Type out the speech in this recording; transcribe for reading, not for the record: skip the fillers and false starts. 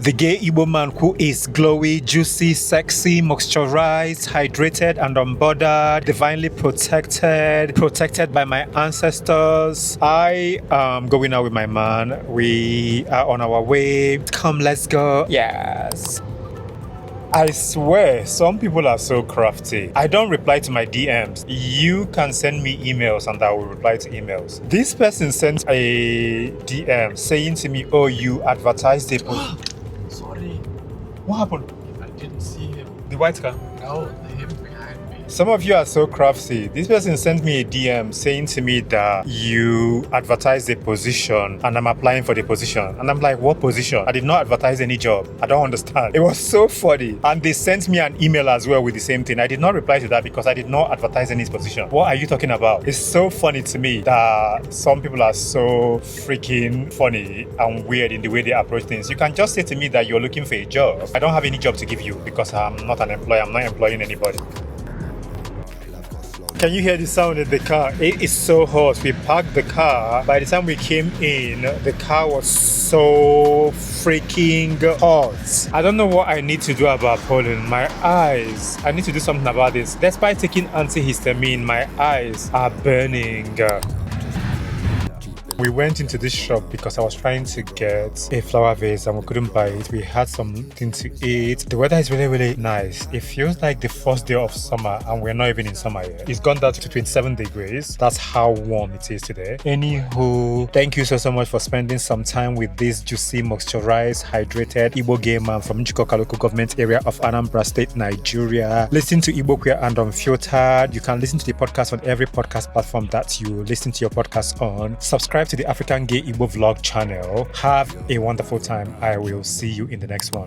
The gay Igbo man who is glowy, juicy, sexy, moisturized, hydrated, and unbothered, divinely protected by my ancestors. I am going out with my man. We are on our way. Come, let's go. Yes. I swear, some people are so crafty. I don't reply to my DMs. You can send me emails and I will reply to emails. This person sent a DM saying to me, oh, you advertised it. Sorry. What happened? I didn't see him. The white car? No, him behind me. Some of you are so crafty. This person sent me a DM saying to me that you advertised a position and I'm applying for the position. And I'm like, what position? I did not advertise any job. I don't understand. It was so funny. And they sent me an email as well with the same thing. I did not reply to that because I did not advertise any position. What are you talking about? It's so funny to me that some people are so freaking funny and weird in the way they approach things. You can just say to me that you're looking for a job. I don't have any job to give you because I'm not an employer. I'm not employing anybody. Can you hear the sound in the car? It is so hot. We parked the car. By the time we came in, the car was so freaking hot. I don't know what I need to do about pollen. My eyes. I need to do something about this. Despite taking antihistamine, my eyes are burning. We went into this shop because I was trying to get a flower vase and we couldn't buy it. We had something to eat. The weather is really, really nice. It feels like the first day of summer and we're not even in summer yet. It's gone down to 27 degrees. That's how warm it is today. Anywho, thank you so much for spending some time with this juicy, moisturized, hydrated Igbo gay man from Njikoka local government area of Anambra State, Nigeria. Listen to Igbo Queer and Unfiltered. You can listen to the podcast on every podcast platform that you listen to your podcast on. Subscribe to the African Gay Igbo Vlog channel. Have a wonderful time. I will see you in the next one.